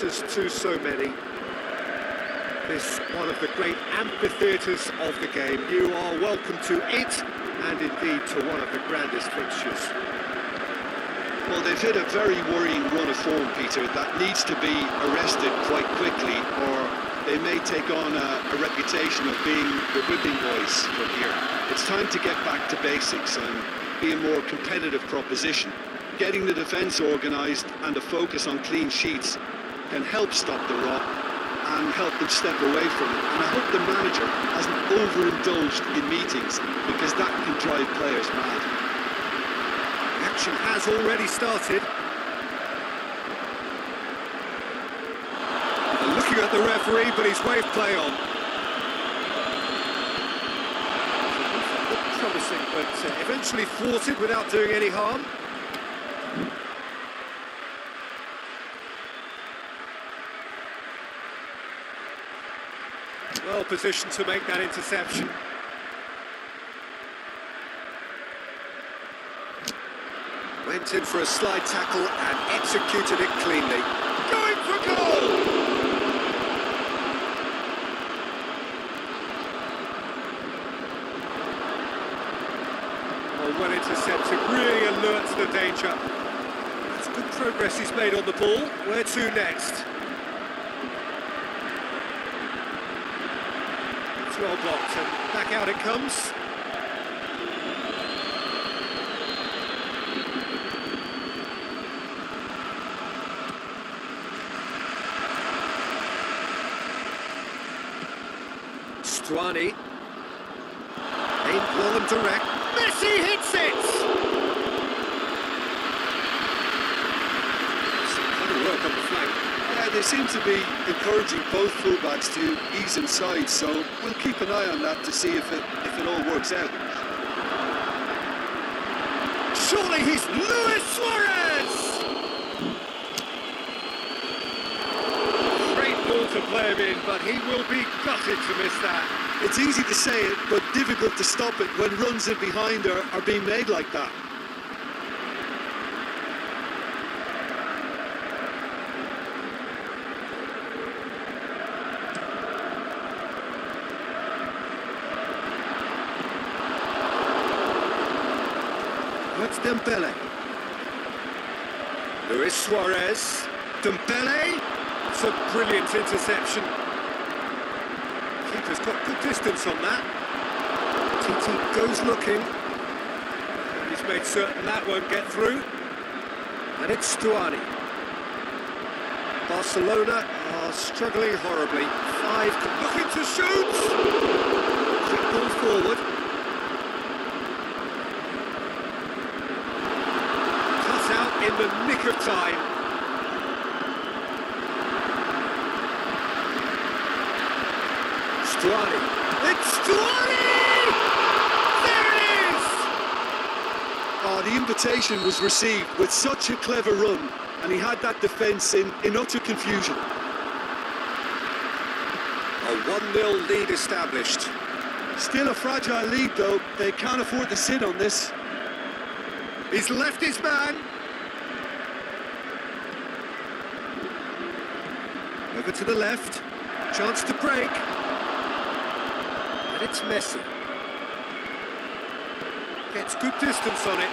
To so many. This one of the great amphitheatres of the game. You are welcome to it, and indeed to one of the grandest fixtures. Well, they've hit a very worrying run of form, Peter, that needs to be arrested quite quickly, or they may take on a reputation of being the whipping boys from here. It's time to get back to basics and be a more competitive proposition. Getting the defence organised and a focus on clean sheets can help stop the rot and help them step away from it. And I hope the manager hasn't overindulged in meetings, because that can drive players mad. The action has already started. And looking at the referee, but he's waved play on. Looked promising, but eventually thwarted without doing any harm. Well positioned to make that interception. Went in for a slide tackle and executed it cleanly. Going for goal! Well intercepted, really alerts the danger. That's good progress he's made on the ball. Where to next? Well blocked, and back out it comes. Stuani. Aimed well and direct. Messi hits it! Some clever work on the flank. Yeah, they seem to be encouraging both fullbacks to ease inside, so we'll keep an eye on that to see if it all works out. Surely he's Luis Suarez! Great ball to play him in, but he will be gutted to miss that. It's easy to say it, but difficult to stop it when runs in behind are being made like that. That's Dembele. Luis Suarez. Dembele. It's a brilliant interception. Keeper's got good distance on that. TT goes looking. He's made certain that won't get through. And it's Stuani. Barcelona are struggling horribly. 5 looking to shoot. Quick ball forward. In the nick of time. Stuani. It's Stuani! There it is! Oh, the invitation was received with such a clever run, and he had that defence in utter confusion. A 1-0 lead established. Still a fragile lead, though. They can't afford to sit on this. He's left his man. Over to the left, chance to break, and it's Messi. Gets good distance on it.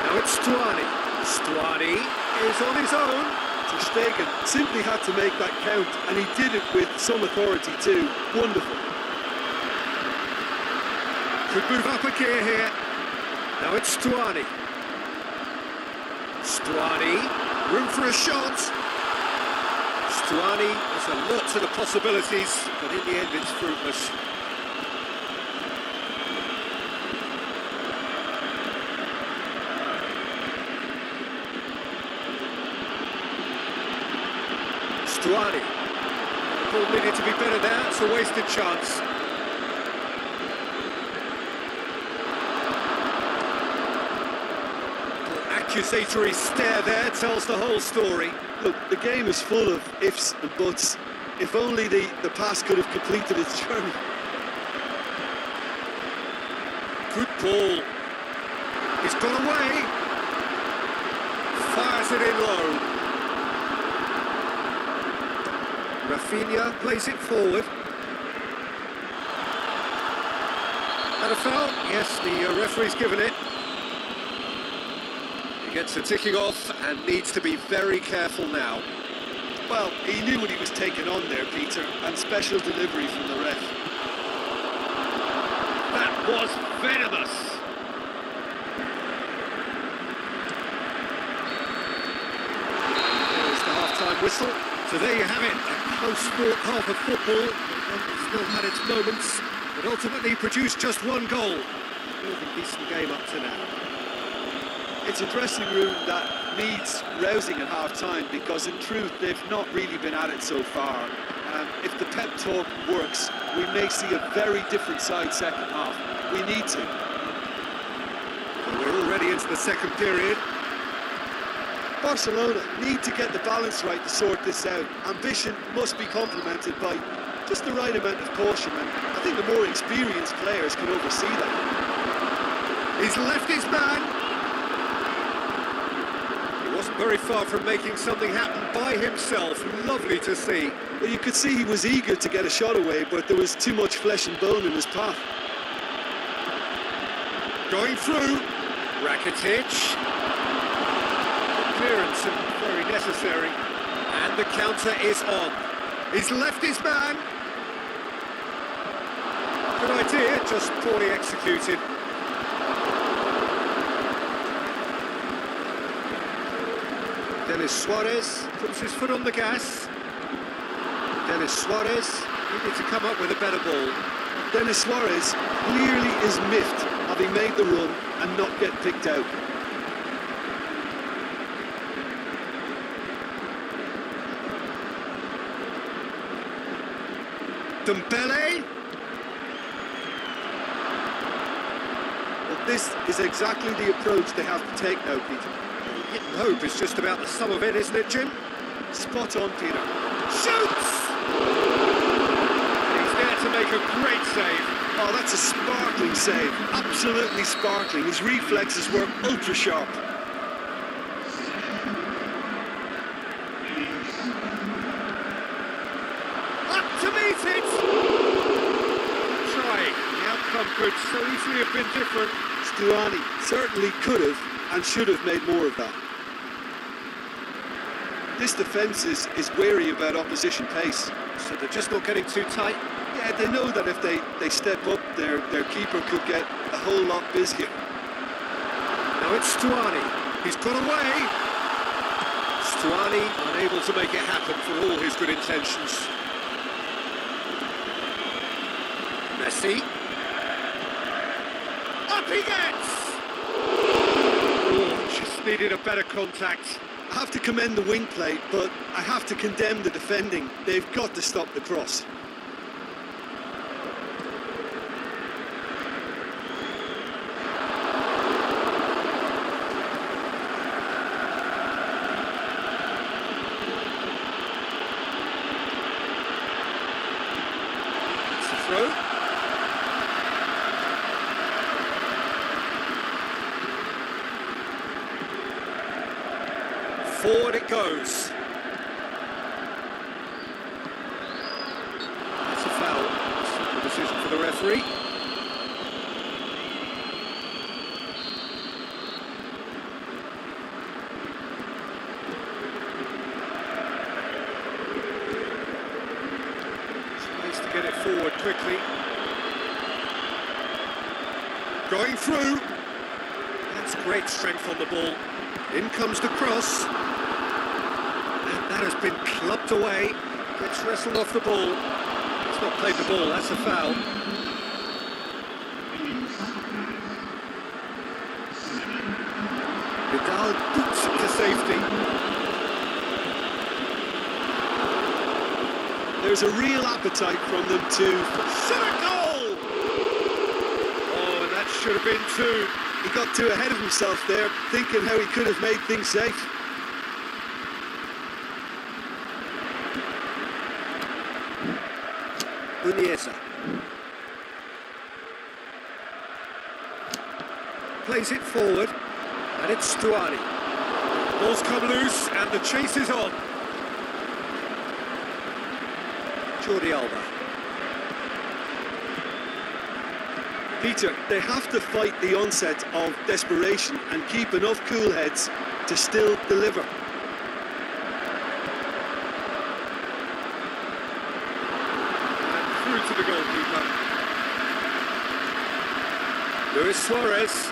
Now it's Stuani. Stuani is on his own. Ter Stegen simply had to make that count, and he did it with some authority too. Wonderful. Could move up a gear here. Now it's Stuani. Stuani, room for a shot. Stuani is alert to the possibilities, but in the end it's fruitless. Stuani. The ball needed to be better there, it's a wasted chance. Accusatory stare there tells the whole story. Look, the game is full of ifs and buts. If only the pass could have completed its journey. Good ball. He's gone away. has it in low. Rafinha plays it forward. And a foul? Yes, the referee's given it. He gets a ticking off and needs to be very careful now. Well, he knew what he was taking on there, Peter, and special delivery from the ref. That was venomous. There's the half-time whistle. So there you have it, a close-fought half of football. It's still had its moments, but ultimately produced just one goal. A decent game up to now. It's a dressing room that needs rousing at half-time because, in truth, they've not really been at it so far. If the pep talk works, we may see a very different side second half. We need to. Well, we're already into the second period. Barcelona need to get the balance right to sort this out. Ambition must be complemented by just the right amount of caution, and I think the more experienced players can oversee that. He's left his man. He wasn't very far from making something happen by himself. Lovely to see. Well, you could see he was eager to get a shot away, but there was too much flesh and bone in his path. Going through. Rakitic. Clearance and very necessary. And the counter is on. He's left his man. Good idea, just poorly executed. Denis Suarez puts his foot on the gas. Denis Suarez needed to come up with a better ball. Denis Suarez clearly is miffed having made the run and not get picked out. Dembele. Well, this is exactly the approach they have to take now, Peter. Hit and hope is just about the sum of it, isn't it, Jim? Spot on, Peter. Shoots! He's there to make a great save. Oh, that's a sparkling save. Absolutely sparkling. His reflexes were ultra sharp. Up to meet it! Trying. The outcome could so easily have been different. Stuani certainly could have and should have made more of that. This defence is wary about opposition pace. So they're just not getting too tight. Yeah, they know that if they step up, their keeper could get a whole lot busier. Now it's Stuani. He's got away. Stuani unable to make it happen for all his good intentions. Messi. Up he gets! Oh, just needed a better contact. I have to commend the wing play, but I have to condemn the defending. They've got to stop the cross. It's a throw. Forward it goes. That's a foul. Simple decision for the referee. Space to get it forward quickly. Going through. That's great strength on the ball. In comes the cross. And that has been clubbed away. Gets wrestled off the ball. He's not played the ball, that's a foul. Vidal boots it to safety. There's a real appetite from them to Shot a goal! Oh, and that should have been two. He got too ahead of himself there, thinking how he could have made things safe. Uniesa. Plays it forward, and it's Stuani. Ball's come loose and the chase is on. Jordi Alba. Peter, they have to fight the onset of desperation and keep enough cool heads to still deliver. And through to the goalkeeper. Luis Suarez.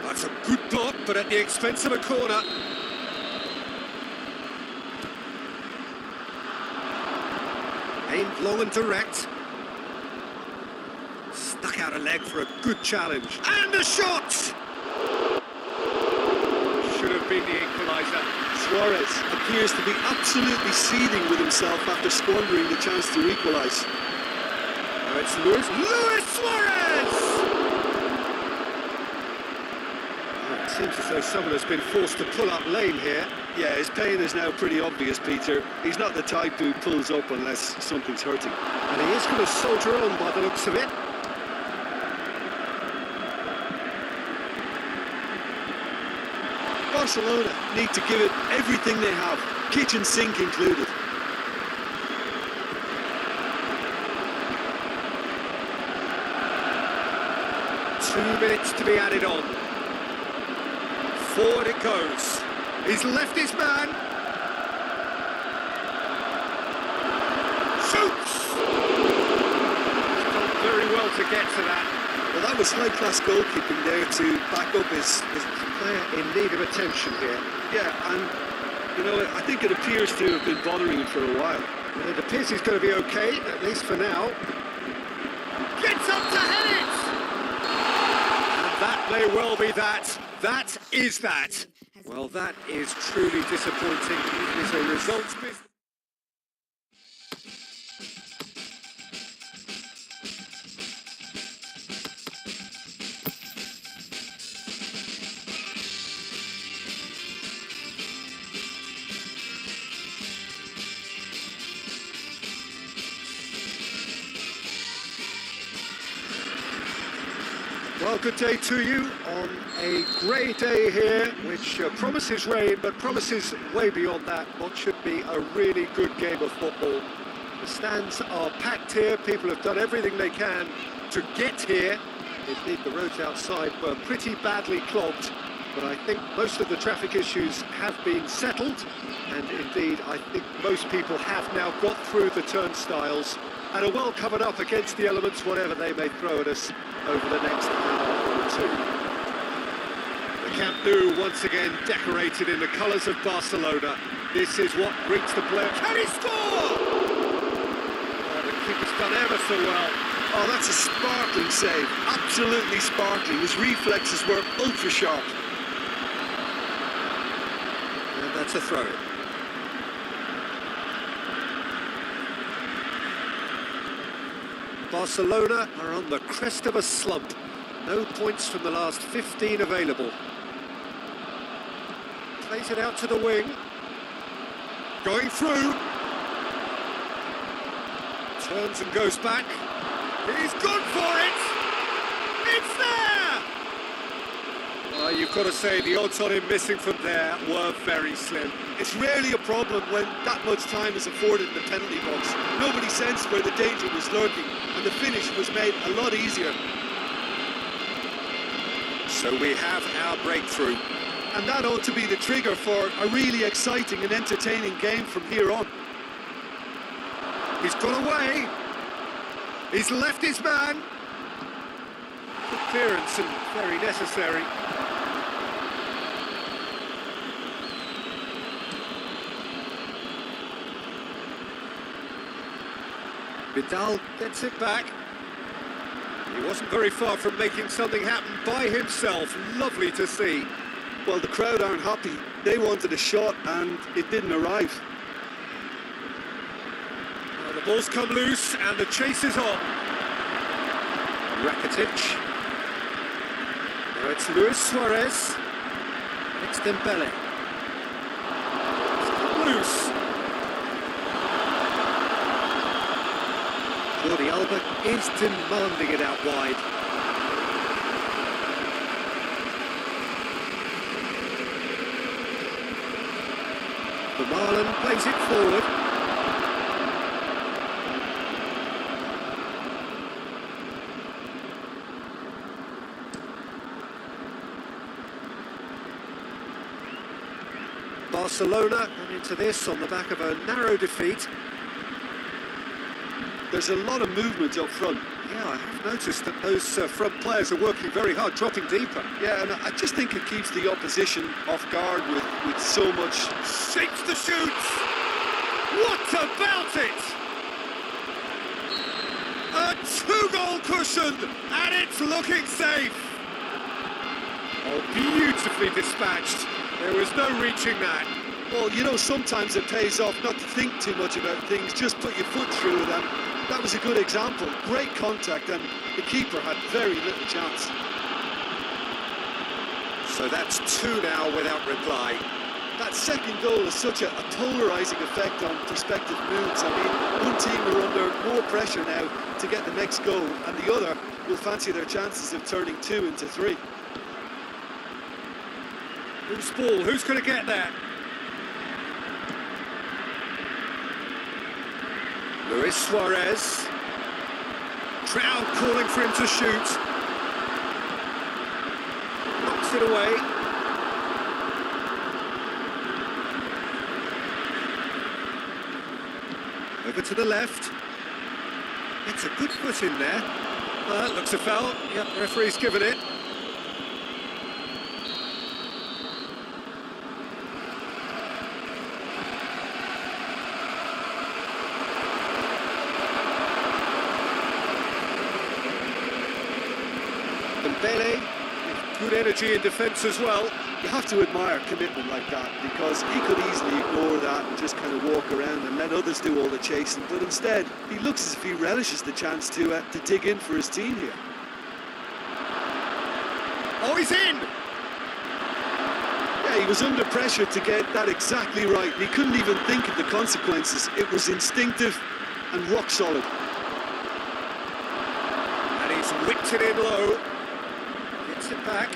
That's a good block, but at the expense of a corner. Aimed long and direct. Stuck out a leg for a good challenge. And a shot! Should have been the equaliser. Suarez appears to be absolutely seething with himself after squandering the chance to equalise. Now it's Luis Suarez! Oh, it seems as though someone has been forced to pull up lame here. Yeah, his pain is now pretty obvious, Peter. He's not the type who pulls up unless something's hurting. And he is going to soldier on by the looks of it. Barcelona need to give it everything they have, kitchen sink included. Two minutes to be added on. Forward it goes. He's left his man. Shoots! He's done very well to get to that. Well, that was high-class goalkeeping there to back up his Player in need of attention here. Yeah, and, you know, I think it appears to have been bothering him for a while. Well, it appears he's going to be okay, at least for now. Gets up to head it! And that may well be that. That is that. Well, that is truly disappointing. It is a results business. Well, good day to you on a grey day here, which promises rain, but promises way beyond that what should be a really good game of football. The stands are packed here, people have done everything they can to get here. Indeed, the roads outside were pretty badly clogged, but I think most of the traffic issues have been settled, and indeed, I think most people have now got through the turnstiles and are well covered up against the elements, whatever they may throw at us over the next hour or two. The Camp Nou once again decorated in the colours of Barcelona. This is what greets the player. Can he score? Oh, the keeper's done ever so well. Oh, that's a sparkling save. Absolutely sparkling. His reflexes were ultra sharp. And that's a throw-in. Barcelona are on the crest of a slump. No points from the last 15 available. Plays it out to the wing. Going through. Turns and goes back. He's gone for it! It's there! You've got to say the odds on him missing from there were very slim. It's rarely a problem when that much time is afforded in the penalty box. Nobody sensed where the danger was lurking, and the finish was made a lot easier. So we have our breakthrough. And that ought to be the trigger for a really exciting and entertaining game from here on. He's gone away. He's left his man. Good clearance and very necessary. Vidal gets it back. He wasn't very far from making something happen by himself. Lovely to see. Well, the crowd aren't happy. They wanted a shot and it didn't arrive. Well, the ball's come loose and the chase is on. Rakitic. Now it's Luis Suarez. It's Dembele. It's come loose. Jordi Alba is demanding it out wide. The Marlon plays it forward. Barcelona and into this on the back of a narrow defeat. There's a lot of movement up front. Yeah, I have noticed that those front players are working very hard, dropping deeper. Yeah, and I just think it keeps the opposition off guard with so much. Shapes the shoots! What about it? A two-goal cushion, and it's looking safe. Oh, beautifully dispatched. There was no reaching that. Well, you know, sometimes it pays off not to think too much about things, just put your foot through them. That was a good example. Great contact, and the keeper had very little chance. So that's two now without reply. That second goal has such a polarising effect on prospective moods. I mean, one team are under more pressure now to get the next goal, and the other will fancy their chances of turning 2 into 3. Who's ball? Who's going to get there? Luis Suarez. Crowd calling for him to shoot. Knocks it away. Over to the left. It's a good foot in there. Looks a foul. Yep, the referee's given it. Bele, with good energy in defence as well. You have to admire commitment like that, because he could easily ignore that and just kind of walk around and let others do all the chasing, but instead he looks as if he relishes the chance to dig in for his team here. Oh, he's in! Yeah, he was under pressure to get that exactly right. He couldn't even think of the consequences. It was instinctive and rock solid. And he's whipped it in low. Gets it back.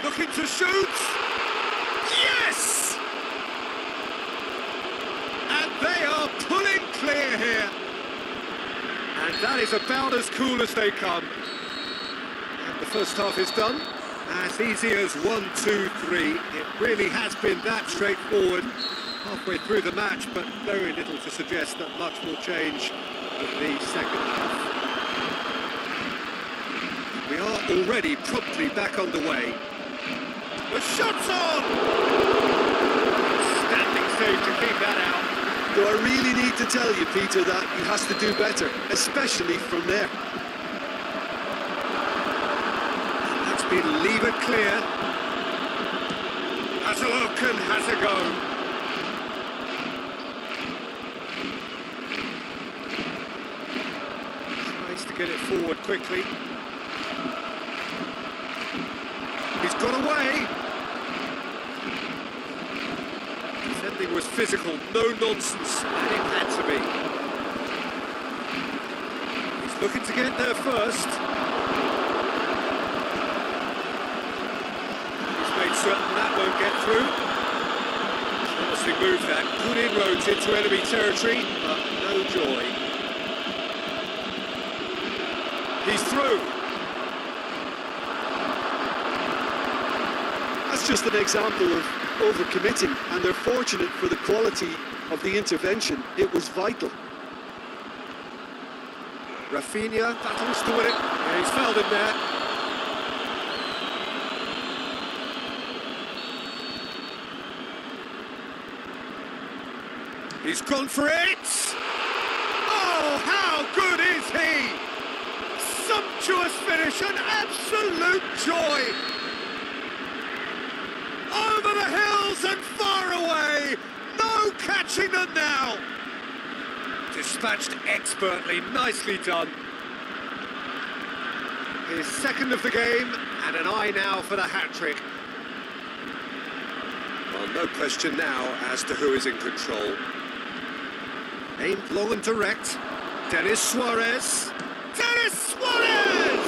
Looking to shoot. Yes! And they are pulling clear here. And that is about as cool as they come. And the first half is done. As easy as 1, 2, 3. It really has been that straightforward. Halfway through the match, but very little to suggest that much will change in the second half. We are already promptly back underway. The shot's on! Standing save to keep that out. Do I really need to tell you, Peter, that he has to do better, especially from there? That's been levered clear. Has a look and has a go. Tries to get it forward quickly. He's got away. Defending was physical, no nonsense, and it had to be. He's looking to get there first. He's made certain that won't get through. Honestly moved that. Good inroads into enemy territory, but no joy. He's through. That's just an example of overcommitting, and they're fortunate for the quality of the intervention. It was vital. Rafinha battles to win it. Yeah, he's fouled him there. He's gone for it! Oh, how good is he! Sumptuous finish, an absolute joy! Over the hills and far away! No catching them now! Dispatched expertly, nicely done. His second of the game, and an eye now for the hat-trick. Well, no question now as to who is in control. Aimed long and direct. Denis Suarez. Denis Suarez!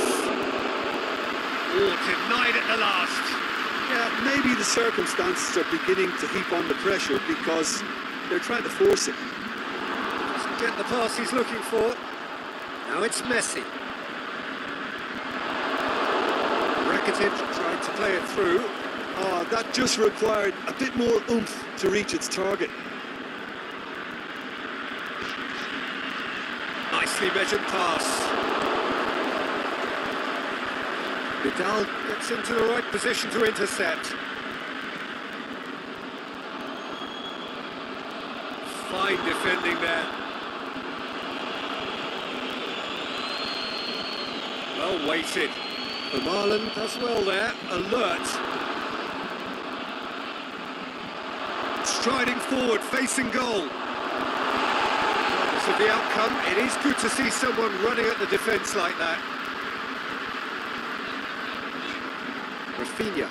Oh, denied at the last. Yeah, maybe the circumstances are beginning to heap on the pressure because they're trying to force it. Doesn't get the pass he's looking for. Now it's Messi. Rakitic tried to play it through. Oh, that just required a bit more oomph to reach its target. Nicely measured pass. Vidal gets into the right position to intercept. Fine defending there. Well weighted. Vermaelen does well there. Alert. Striding forward, facing goal. Regardless of the outcome, it is good to see someone running at the defence like that. Rafinha.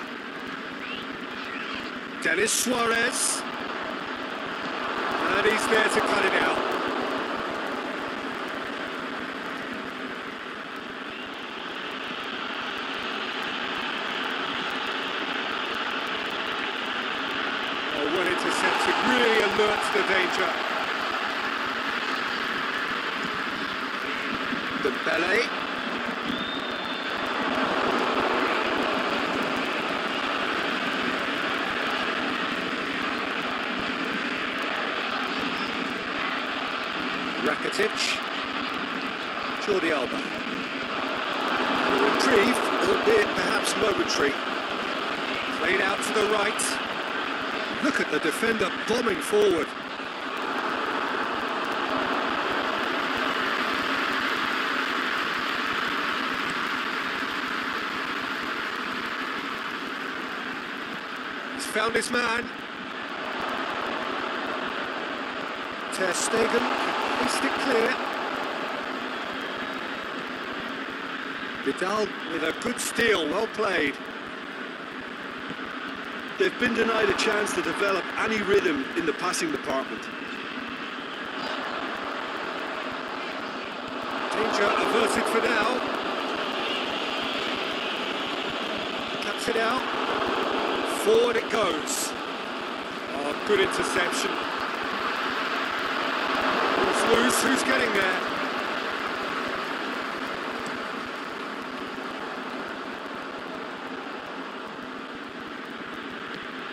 Denis Suarez. And he's there to cut it out. Oh, well intercepted, really alerts the danger. Dembele. Rakitic. Jordi Alba. Retrieved, albeit perhaps momentary. Played out to the right. Look at the defender bombing forward. He's found his man. Ter Stegen. Placed it clear. Vidal with a good steal, well played. They've been denied a chance to develop any rhythm in the passing department. Danger averted for now. Cuts it out. Forward it goes. Oh, good interception. Loose, who's getting there?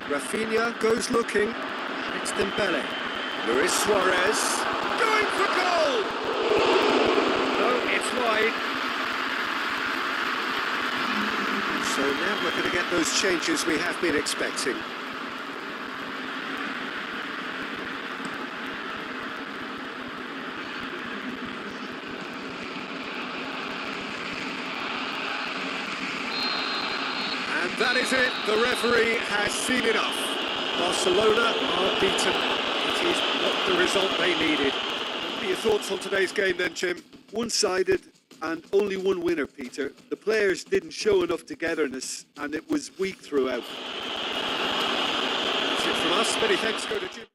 Rafinha goes looking. It's Dembele. Luis Suarez going for goal! No, it's wide. So now we're going to get those changes we have been expecting. And that is it. The referee has seen enough. Barcelona are beaten. It is not the result they needed. What are your thoughts on today's game then, Jim? One-sided and only one winner, Peter. The players didn't show enough togetherness and it was weak throughout. That's it from us. Many thanks go to Jim.